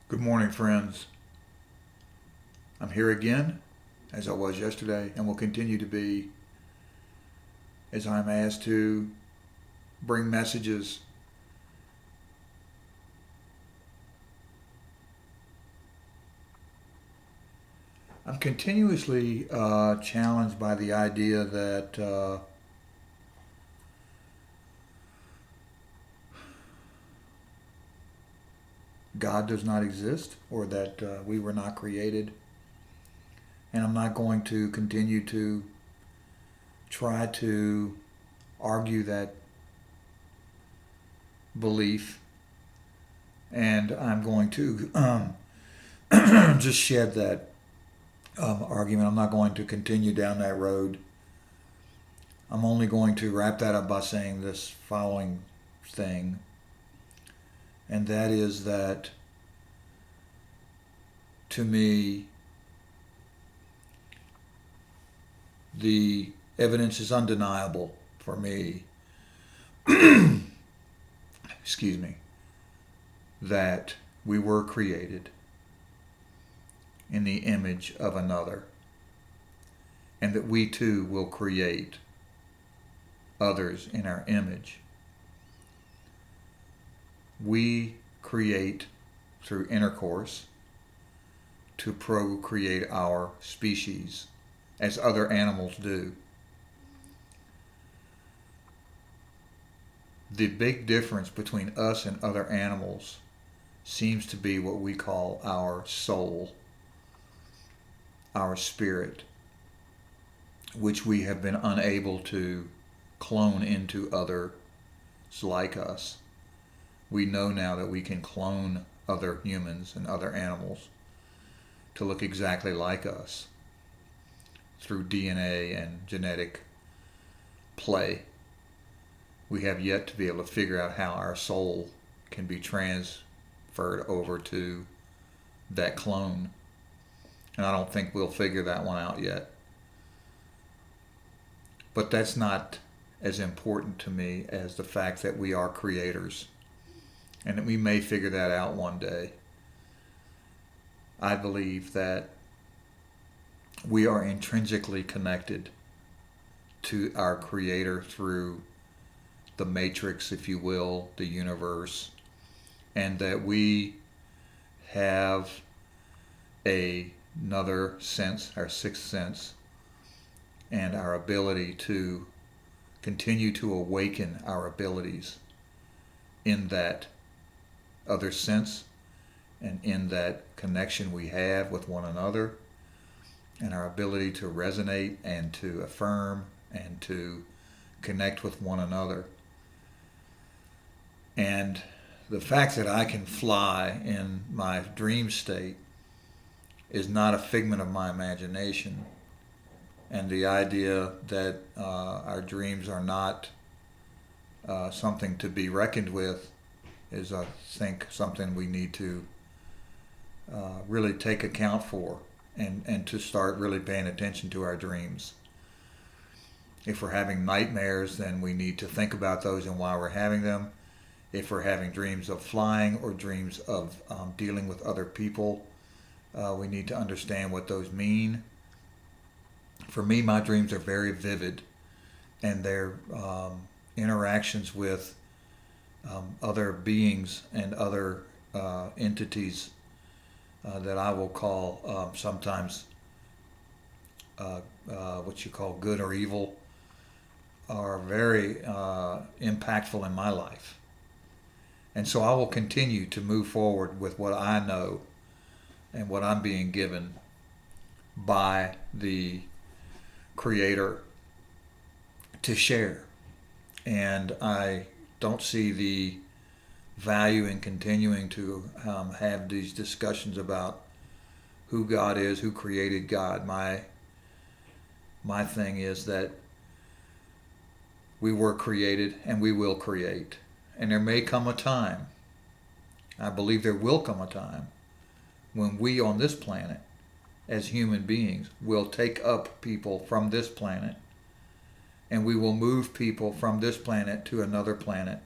Good morning, friends. I'm here again, as I was yesterday, and will continue to be as I'm asked to bring messages I'm continuously challenged by the idea that God does not exist or that we were not created. And I'm not going to continue to try to argue that belief. And I'm going to just shed that argument. I'm not going to continue down that road. I'm only going to wrap that up by saying this following thing, and that is that to me, the evidence is undeniable for me, excuse me, that we were created in the image of another, and that we too will create others in our image. We create through intercourse to procreate our species, as other animals do. The big difference between us and other animals seems to be what we call our soul, our spirit, which we have been unable to clone into others like us. We know now that we can clone other humans and other animals to look exactly like us through DNA and genetic play. We have yet to be able to figure out how our soul can be transferred over to that clone. And I don't think we'll figure that one out yet. But that's not as important to me as the fact that we are creators and that we may figure that out one day. I believe that we are intrinsically connected to our Creator through the matrix, if you will, the universe, and that we have another sense, our sixth sense, and our ability to continue to awaken our abilities in that other sense and in that connection we have with one another, and our ability to resonate and to affirm and to connect with one another. And the fact that I can fly in my dream state is not a figment of my imagination. And the idea that our dreams are not something to be reckoned with is, I think, something we need to really take account for and to start really paying attention to our dreams. If we're having nightmares, then we need to think about those and why we're having them. If we're having dreams of flying or dreams of dealing with other people, we need to understand what those mean. For me, my dreams are very vivid, and they're interactions with other beings and other entities that I will call sometimes what you call good or evil, are very impactful in my life. And so I will continue to move forward with what I know and what I'm being given by the Creator to share. And I don't see the value in continuing to have these discussions about who God is, who created God. My thing is that we were created and we will create. And there may come a time, I believe there will come a time, when we on this planet, as human beings, will take up people from this planet, and we will move people from this planet to another planet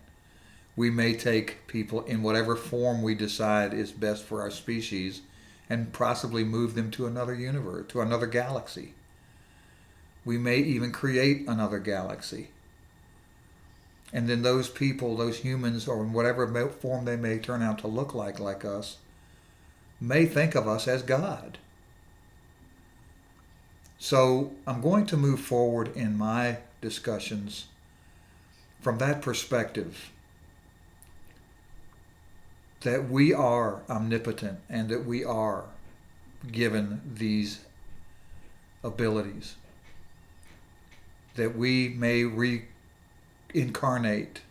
we may take people in whatever form we decide is best for our species and possibly move them to another universe, to another galaxy. We may even create another galaxy. And then those people, those humans, or in whatever form they may turn out to look like us, may think of us as God. So I'm going to move forward in my discussions from that perspective, that we are omnipotent and that we are given these abilities, that we may reincarnate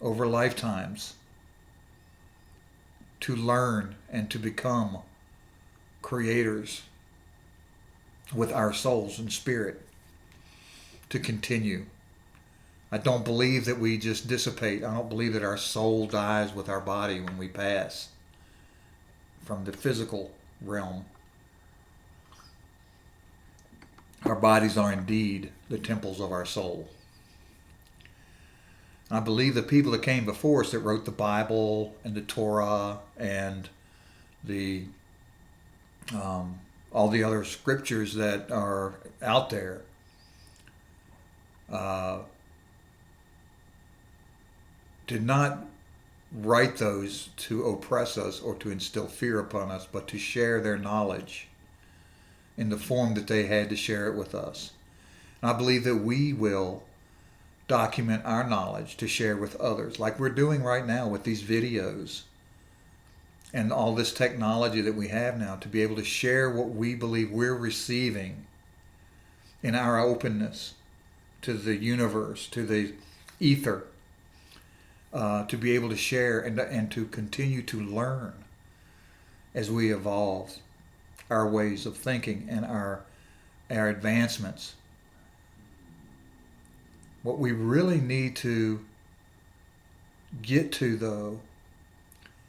over lifetimes to learn and to become creators with our souls and spirit, to continue. I don't believe that we just dissipate. I don't believe that our soul dies with our body when we pass from the physical realm. Our bodies are indeed the temples of our soul. I believe the people that came before us that wrote the Bible and the Torah and the all the other scriptures that are out there did not write those to oppress us or to instill fear upon us, but to share their knowledge in the form that they had to share it with us. And I believe that we will document our knowledge to share with others, like we're doing right now with these videos and all this technology that we have now, to be able to share what we believe we're receiving in our openness to the universe, to the ether, to be able to share and to continue to learn as we evolve our ways of thinking and our advancements. What we really need to get to, though,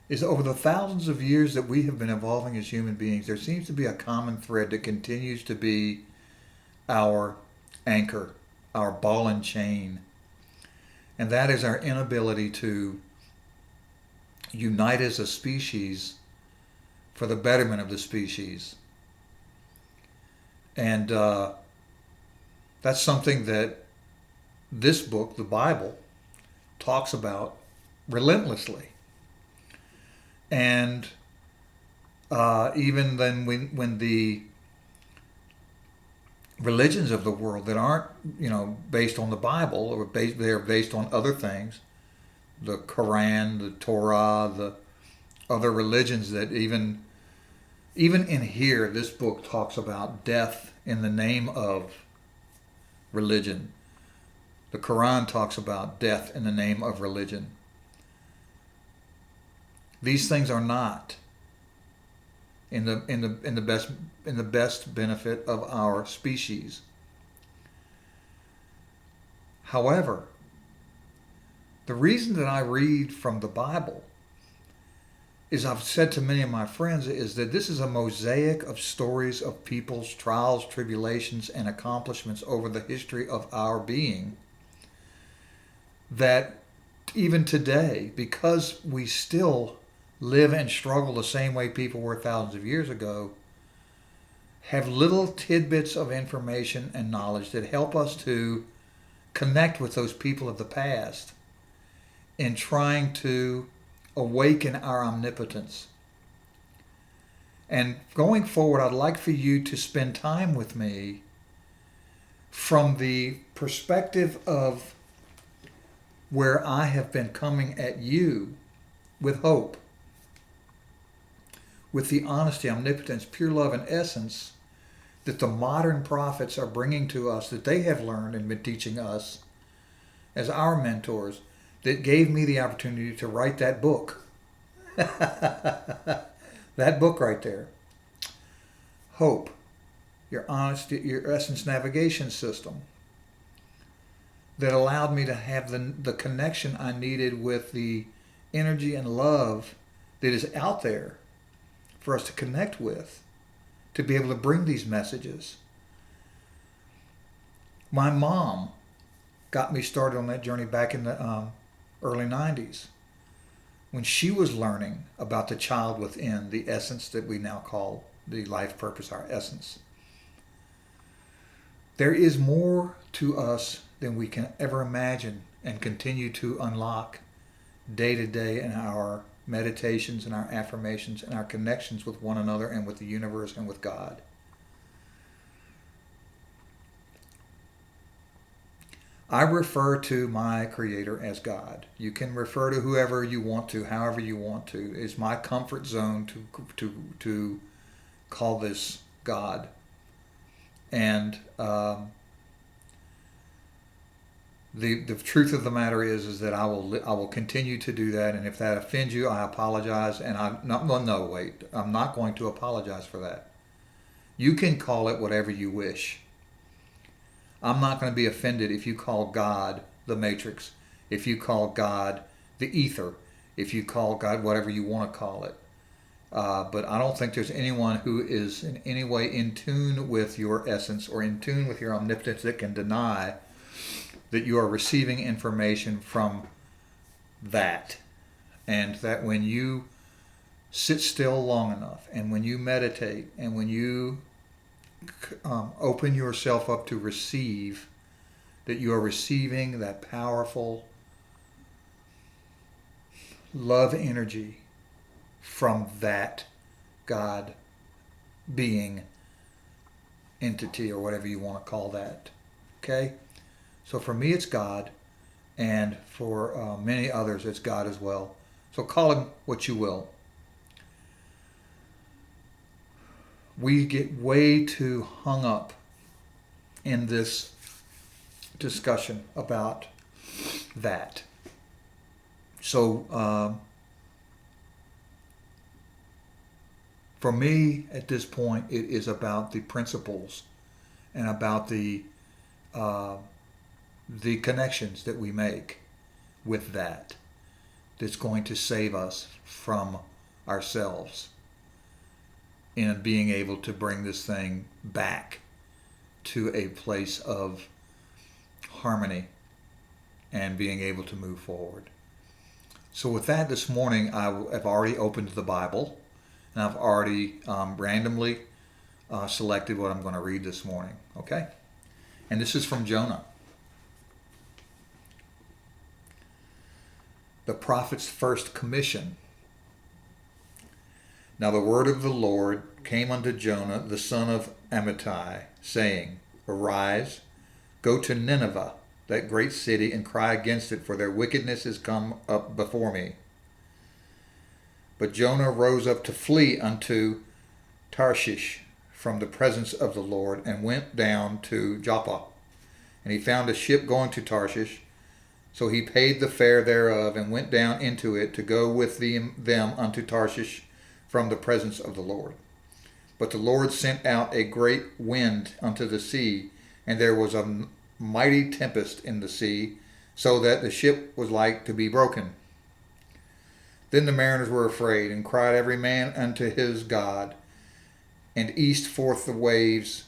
is over the thousands of years that we have been evolving as human beings, there seems to be a common thread that continues to be our anchor, our ball and chain. And that is our inability to unite as a species for the betterment of the species. And that's something that this book, the Bible, talks about relentlessly. And even then, when the religions of the world that aren't, based on the Bible, or they're based on other things, the Quran, the Torah, the other religions that even in here, this book talks about death in the name of religion. The Quran talks about death in the name of religion. These things are not in the best benefit of our species. However, the reason that I read from the Bible is, I've said to many of my friends, is that this is a mosaic of stories of people's trials, tribulations, and accomplishments over the history of our being, that even today, because we still live and struggle the same way people were thousands of years ago, have little tidbits of information and knowledge that help us to connect with those people of the past in trying to awaken our omnipotence. And going forward, I'd like for you to spend time with me from the perspective of where I have been coming at you with hope, with the honesty, omnipotence, pure love, and essence that the modern prophets are bringing to us, that they have learned and been teaching us as our mentors, that gave me the opportunity to write that book. That book right there. Hope, your honesty, your essence navigation system, that allowed me to have the connection I needed with the energy and love that is out there for us to connect with, to be able to bring these messages. My mom got me started on that journey back in the early 90s, when she was learning about the child within, the essence that we now call the life purpose, our essence. There is more to us than we can ever imagine and continue to unlock day to day in our meditations and our affirmations and our connections with one another and with the universe and with God. I refer to my Creator as God. You can refer to whoever you want to, however you want to. It's my comfort zone to call this God. And the truth of the matter is that I will continue to do that. And if that offends you, I apologize. And I'm not going to apologize for that. You can call it whatever you wish. I'm not going to be offended if you call God the Matrix, if you call God the ether, if you call God whatever you want to call it. But I don't think there's anyone who is in any way in tune with your essence or in tune with your omnipotence that can deny that you are receiving information from that. And that when you sit still long enough, and when you meditate, and when you open yourself up to receive, that you are receiving that powerful love energy from that God being entity or whatever you want to call that. Okay? So for me it's God, and for many others it's God as well. So call him what you will. We get way too hung up in this discussion about that. So for me at this point, it is about the principles and about the connections that we make with that that's going to save us from ourselves in being able to bring this thing back to a place of harmony and being able to move forward. So with that, this morning I've already opened the Bible, and I've already randomly selected what I'm going to read this morning. Okay? And this is from Jonah. The prophet's first commission. Now the word of the Lord came unto Jonah, the son of Amittai, saying, Arise, go to Nineveh, that great city, and cry against it, for their wickedness is come up before me. But Jonah rose up to flee unto Tarshish from the presence of the Lord, and went down to Joppa. And he found a ship going to Tarshish. So he paid the fare thereof, and went down into it to go with them unto Tarshish from the presence of the Lord. But the Lord sent out a great wind unto the sea, and there was a mighty tempest in the sea, so that the ship was like to be broken. Then the mariners were afraid, and cried every man unto his God, and cast forth the waves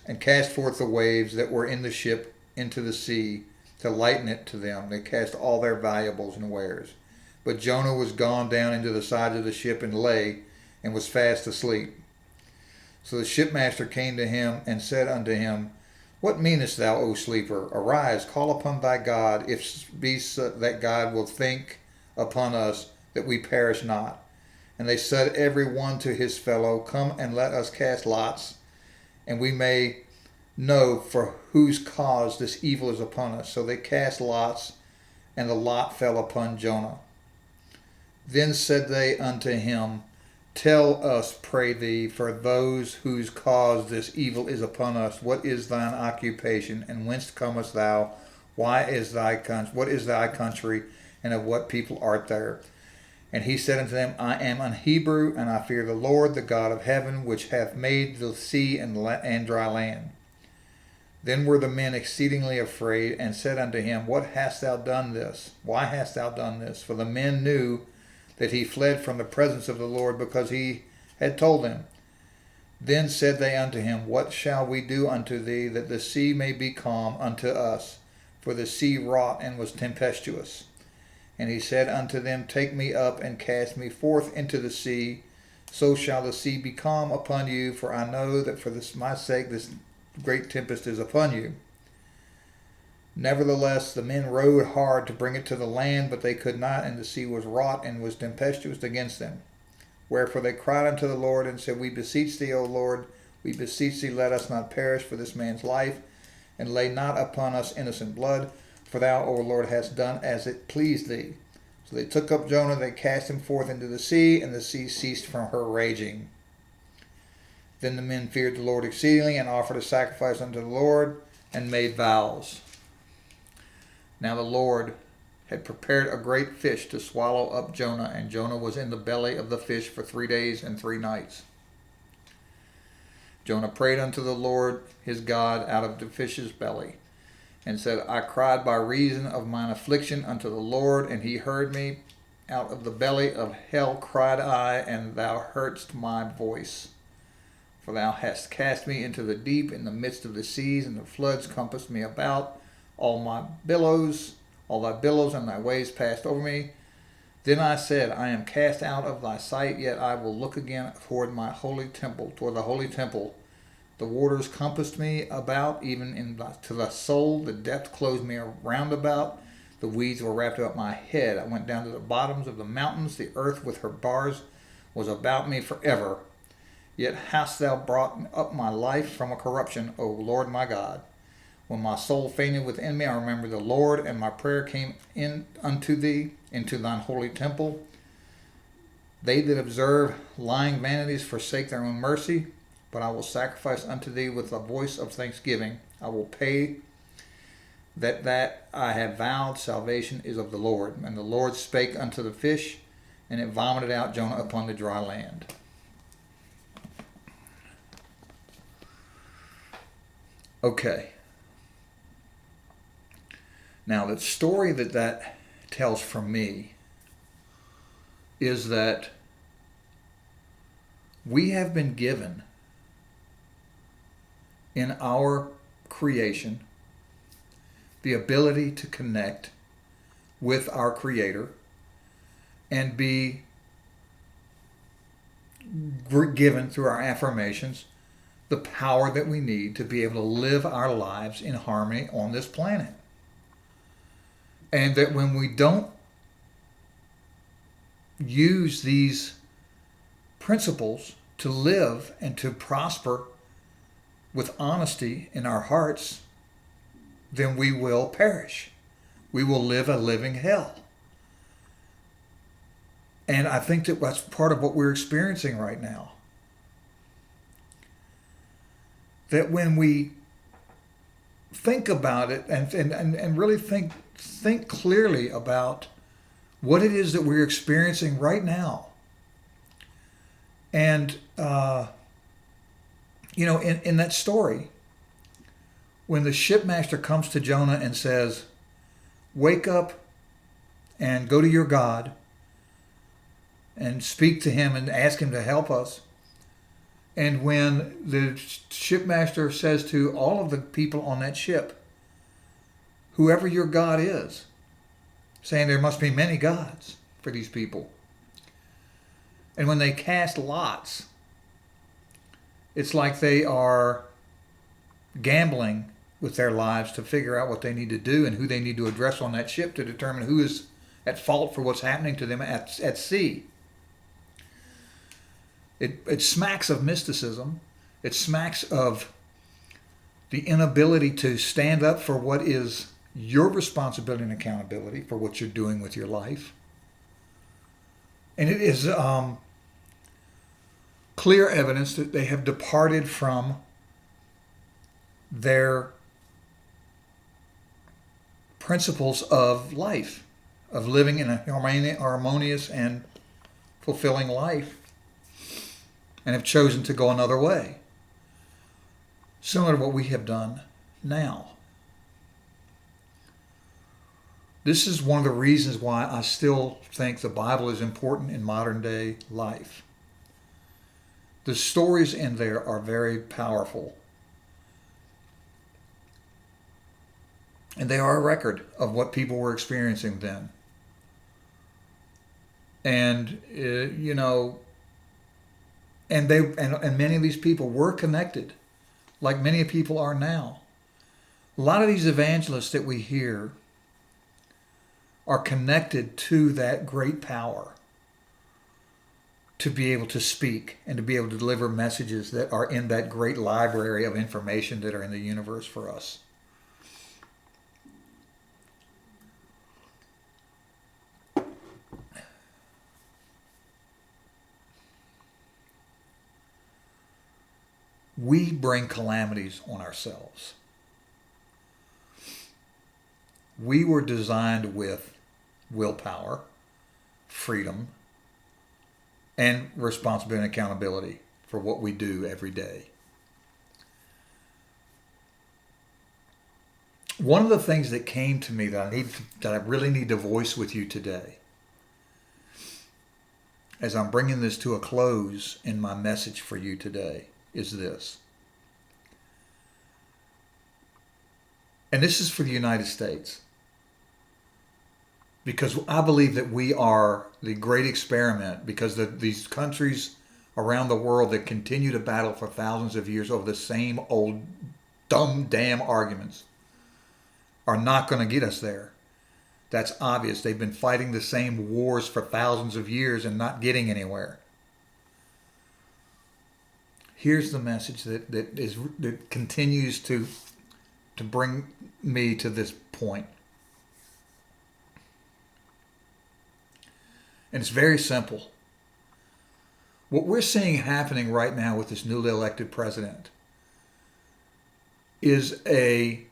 that were in the ship into the sea, to lighten it to them. They cast all their valuables and wares. But Jonah was gone down into the side of the ship, and lay, and was fast asleep. So the shipmaster came to him, and said unto him, What meanest thou, O sleeper? Arise, call upon thy God, if be so that God will think upon us, that we perish not. And they said every one to his fellow, Come and let us cast lots, and we may know for whose cause this evil is upon us. So they cast lots, and the lot fell upon Jonah. Then said they unto him, Tell us, pray thee, for those whose cause this evil is upon us, what is thine occupation, and whence comest thou? What is thy country, and of what people art there? And he said unto them, I am an Hebrew, and I fear the Lord, the God of heaven, which hath made the sea and dry land. Then were the men exceedingly afraid, and said unto him, What hast thou done this? Why hast thou done this? For the men knew that he fled from the presence of the Lord, because he had told them. Then said they unto him, What shall we do unto thee, that the sea may be calm unto us? For the sea wrought and was tempestuous. And he said unto them, Take me up and cast me forth into the sea. So shall the sea be calm upon you, for I know that for my sake this great tempest is upon you. Nevertheless, the men rowed hard to bring it to the land, but they could not, and the sea was wrought and was tempestuous against them. Wherefore they cried unto the Lord and said, We beseech thee, O Lord, we beseech thee, let us not perish for this man's life, and lay not upon us innocent blood, for thou, O Lord, hast done as it pleased thee. So they took up Jonah, they cast him forth into the sea, and the sea ceased from her raging. Then the men feared the Lord exceedingly, and offered a sacrifice unto the Lord, and made vows. Now the Lord had prepared a great fish to swallow up Jonah, and Jonah was in the belly of the fish for 3 days and 3 nights. Jonah prayed unto the Lord his God out of the fish's belly, and said, I cried by reason of mine affliction unto the Lord, and he heard me. Out of the belly of hell cried I, and thou heardst my voice. For thou hast cast me into the deep, in the midst of the seas, and the floods compassed me about. All thy billows and thy waves passed over me. Then I said, I am cast out of thy sight, yet I will look again toward the holy temple. The waters compassed me about, even to the soul. The depth closed me round about. The weeds were wrapped about my head. I went down to the bottoms of the mountains. The earth with her bars was about me forever. Yet hast thou brought up my life from a corruption, O Lord my God. When my soul fainted within me, I remembered the Lord, and my prayer came in unto thee, into thine holy temple. They that observe lying vanities forsake their own mercy, but I will sacrifice unto thee with a voice of thanksgiving. I will pay that I have vowed. Salvation is of the Lord. And the Lord spake unto the fish, and it vomited out Jonah upon the dry land. Okay. Now, the story that tells for me is that we have been given in our creation the ability to connect with our Creator and be given through our affirmations the power that we need to be able to live our lives in harmony on this planet. And that when we don't use these principles to live and to prosper with honesty in our hearts, then we will perish. We will live a living hell. And I think that that's part of what we're experiencing right now. That when we think about it and really think clearly about what it is that we're experiencing right now. And, in that story, when the shipmaster comes to Jonah and says, wake up and go to your God and speak to him and ask him to help us. And when the shipmaster says to all of the people on that ship, whoever your God is, saying there must be many gods for these people. And when they cast lots, it's like they are gambling with their lives to figure out what they need to do and who they need to address on that ship to determine who is at fault for what's happening to them at sea. It smacks of mysticism. It smacks of the inability to stand up for what is your responsibility and accountability for what you're doing with your life. And it is clear evidence that they have departed from their principles of life, of living in a harmonious and fulfilling life, and have chosen to go another way, similar to what we have done now. This is one of the reasons why I still think the Bible is important in modern day life. The stories in there are very powerful. And they are a record of what people were experiencing then. And you know, and many of these people were connected, like many people are now. A lot of these evangelists that we hear are connected to that great power to be able to speak and to be able to deliver messages that are in that great library of information that are in the universe for us. We bring calamities on ourselves. We were designed with willpower, freedom, and responsibility and accountability for what we do every day. One of the things that came to me that I really need to voice with you today, as I'm bringing this to a close in my message for you today, is this. And this is for the United States. Because I believe that we are the great experiment, because these countries around the world that continue to battle for thousands of years over the same old dumb damn arguments are not going to get us there. That's obvious. They've been fighting the same wars for thousands of years and not getting anywhere. Here's the message that continues to bring me to this point. And it's very simple. What we're seeing happening right now with this newly elected president is an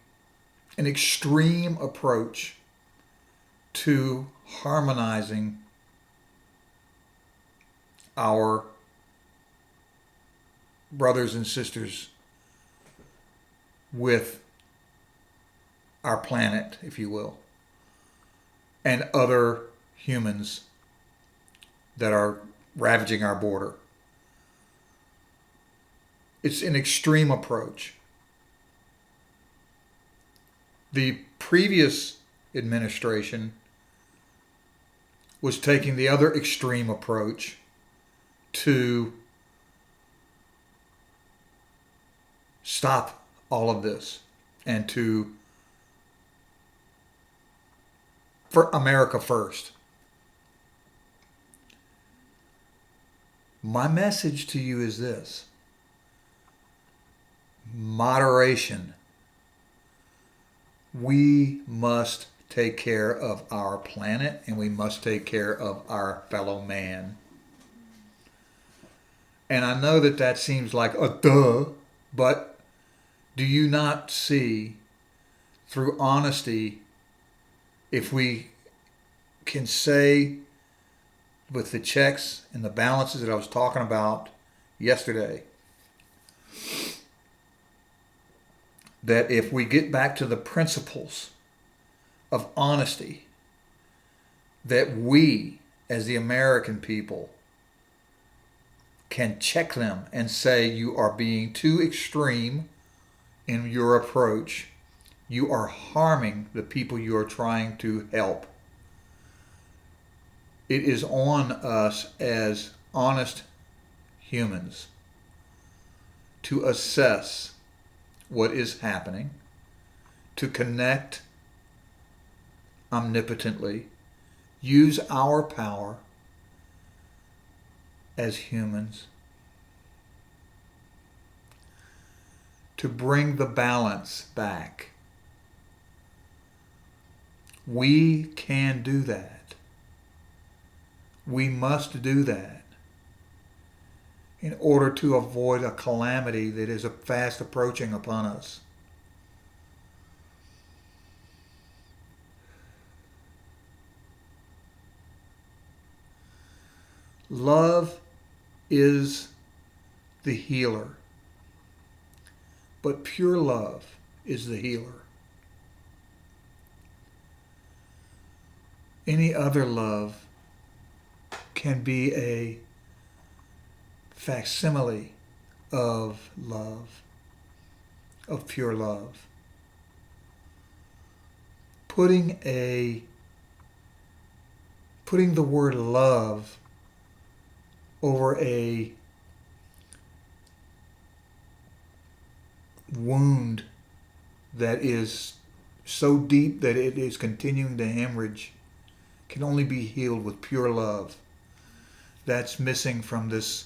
extreme approach to harmonizing our brothers and sisters with our planet, if you will, and other humans that are ravaging our border. It's an extreme approach. The previous administration was taking the other extreme approach to stop all of this and for America first. My message to you is this: moderation. We must take care of our planet, and we must take care of our fellow man. And I know that seems like a duh, but do you not see, through honesty, if we can say with the checks and the balances that I was talking about yesterday, that if we get back to the principles of honesty, that we, as the American people, can check them and say, you are being too extreme in your approach. You are harming the people you are trying to help. It is on us as honest humans to assess what is happening, to connect omnipotently, use our power as humans to bring the balance back. We can do that. We must do that in order to avoid a calamity that is fast approaching upon us. Love is the healer, but pure love is the healer. Any other love can be a facsimile of love, of pure love. Putting a putting the word love over a wound that is so deep that it is continuing to hemorrhage can only be healed with pure love. That's missing from this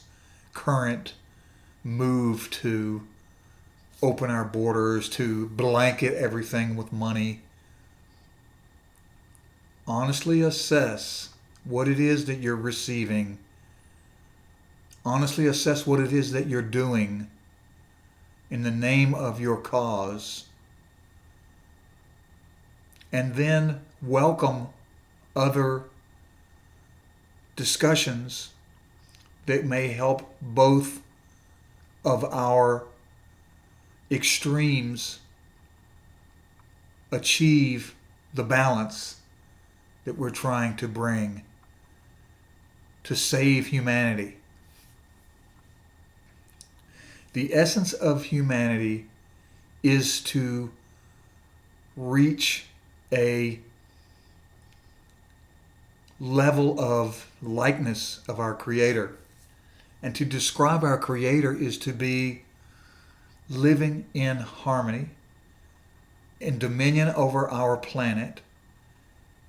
current move to open our borders, to blanket everything with money. Honestly assess what it is that you're receiving. Honestly assess what it is that you're doing in the name of your cause. And then welcome other discussions that may help both of our extremes achieve the balance that we're trying to bring to save humanity. The essence of humanity is to reach a level of likeness of our Creator. And to describe our Creator is to be living in harmony, in dominion over our planet,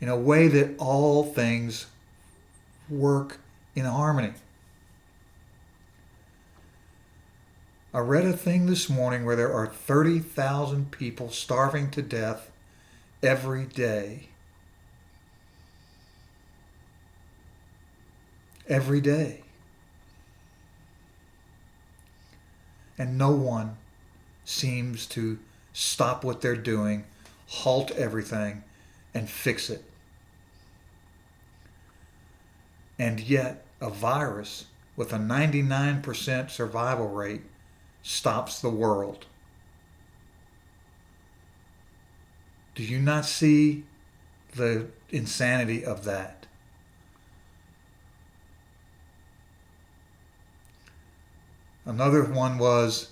in a way that all things work in harmony. I read a thing this morning where there are 30,000 people starving to death every day. Every day. And no one seems to stop what they're doing, halt everything, and fix it. And yet, a virus with a 99% survival rate stops the world. Do you not see the insanity of that? Another one was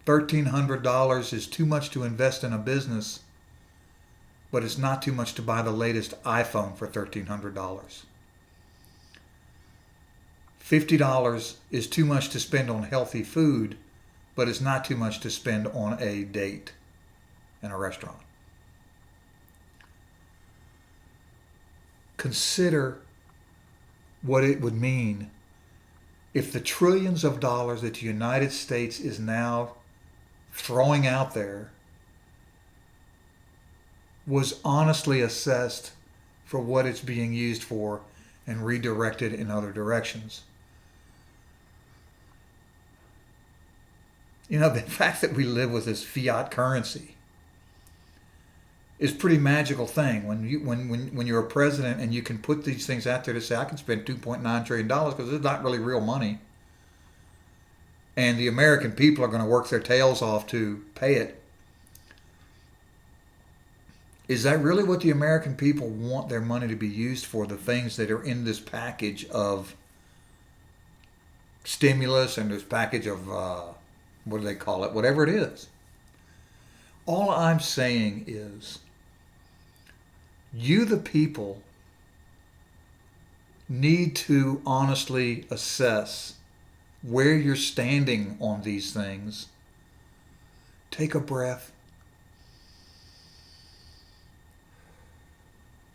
$1,300 is too much to invest in a business, but it's not too much to buy the latest iPhone for $1,300. $50 is too much to spend on healthy food, but it's not too much to spend on a date in a restaurant. Consider what it would mean if the trillions of dollars that the United States is now throwing out there was honestly assessed for what it's being used for and redirected in other directions. You know, the fact that we live with this fiat currency is a pretty magical thing. When you're a president and you can put these things out there to say, I can spend $2.9 trillion because it's not really real money. And the American people are going to work their tails off to pay it. Is that really what the American people want their money to be used for? The things that are in this package of stimulus and this package of, what do they call it? Whatever it is. All I'm saying is, you, the people, need to honestly assess where you're standing on these things. Take a breath.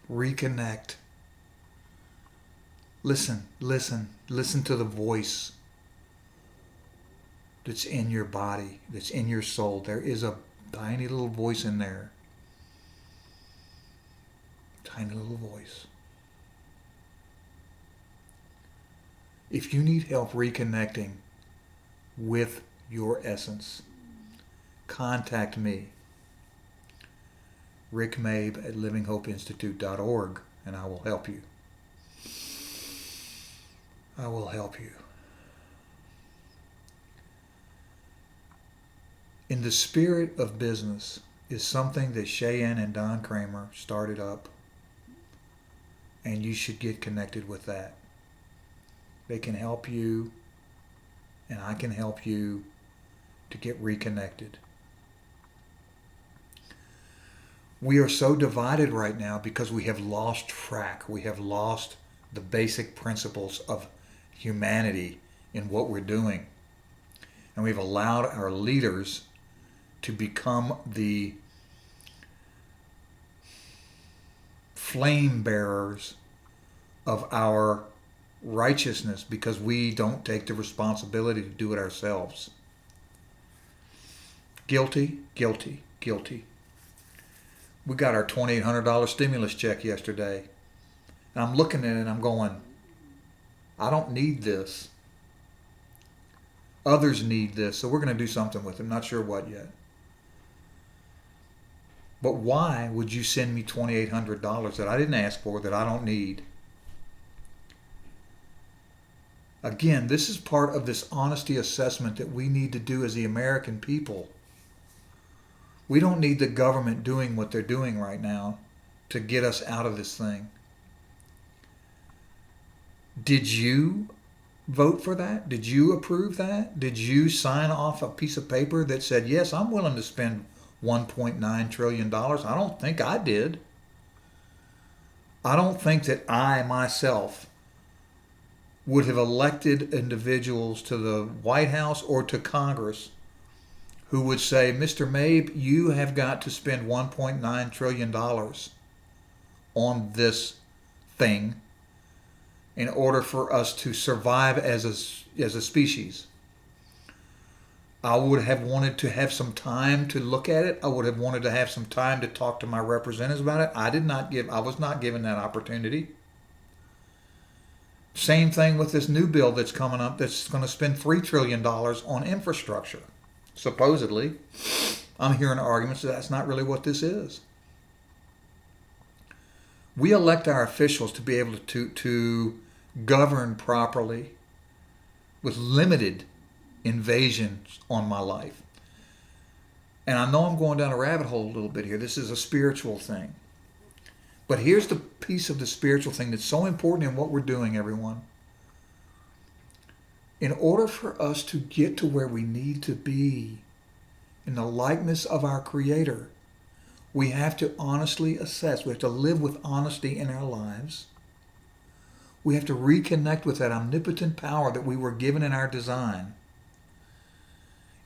Reconnect. Listen to the voice that's in your body, that's in your soul. There is a tiny little voice in there. Tiny little voice. If you need help reconnecting with your essence, contact me, Rick Mabe at livinghopeinstitute.org, and I will help you. I will help you. In the Spirit of Business is something that Cheyenne and Don Kramer started up, and you should get connected with that. They can help you, and I can help you to get reconnected. We are so divided right now because we have lost track. We have lost the basic principles of humanity in what we're doing. And we've allowed our leaders to become the flame bearers of our righteousness because we don't take the responsibility to do it ourselves. Guilty, guilty, guilty. We got our $2,800 stimulus check yesterday. And I'm looking at it and I'm going, I don't need this. Others need this, so we're going to do something with it. I'm not sure what yet. But why would you send me $2,800 that I didn't ask for, that I don't need? Again, this is part of this honesty assessment that we need to do as the American people. We don't need the government doing what they're doing right now to get us out of this thing. Did you vote for that? Did you approve that? Did you sign off a piece of paper that said, yes, I'm willing to spend $1.9 trillion? I don't think I did. I don't think that I myself would have elected individuals to the White House or to Congress who would say, Mr. Mabe, you have got to spend $1.9 trillion on this thing in order for us to survive as a species. I would have wanted to have some time to look at it. I would have wanted to have some time to talk to my representatives about it. I was not given that opportunity. Same thing with this new bill that's coming up that's going to spend $3 trillion on infrastructure. Supposedly, I'm hearing arguments that that's not really what this is. We elect our officials to be able to govern properly with limited invasions on my life. And I know I'm going down a rabbit hole a little bit here. This is a spiritual thing. But here's the piece of the spiritual thing that's so important in what we're doing, everyone. In order for us to get to where we need to be in the likeness of our Creator, we have to honestly assess. We have to live with honesty in our lives. We have to reconnect with that omnipotent power that we were given in our design.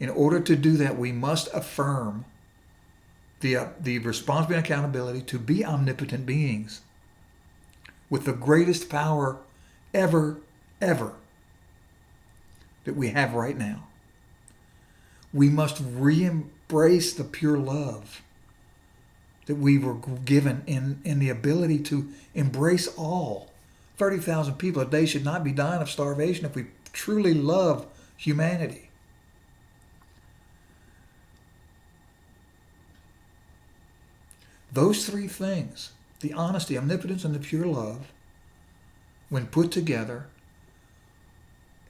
In order to do that, we must affirm the responsibility and accountability to be omnipotent beings with the greatest power ever that we have right now. We must re-embrace the pure love that we were given in the ability to embrace all. 30,000 people a day should not be dying of starvation if we truly love humanity. Those three things, the honesty, omnipotence, and the pure love, when put together,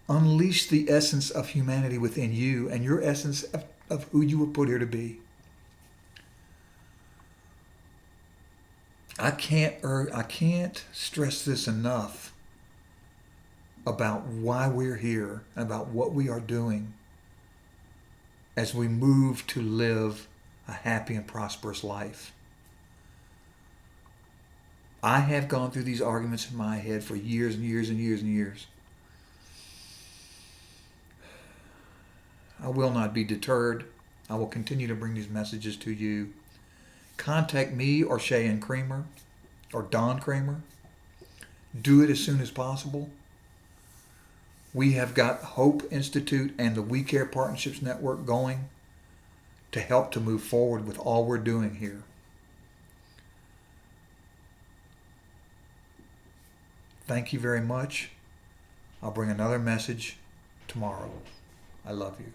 unleash the essence of humanity within you and your essence of who you were put here to be. I can't stress this enough about why we're here and about what we are doing as we move to live a happy and prosperous life. I have gone through these arguments in my head for years and years and years and years. I will not be deterred. I will continue to bring these messages to you. Contact me or Cheyenne Creamer or Don Kramer. Do it as soon as possible. We have got Hope Institute and the We Care Partnerships Network going to help to move forward with all we're doing here. Thank you very much. I'll bring another message tomorrow. I love you.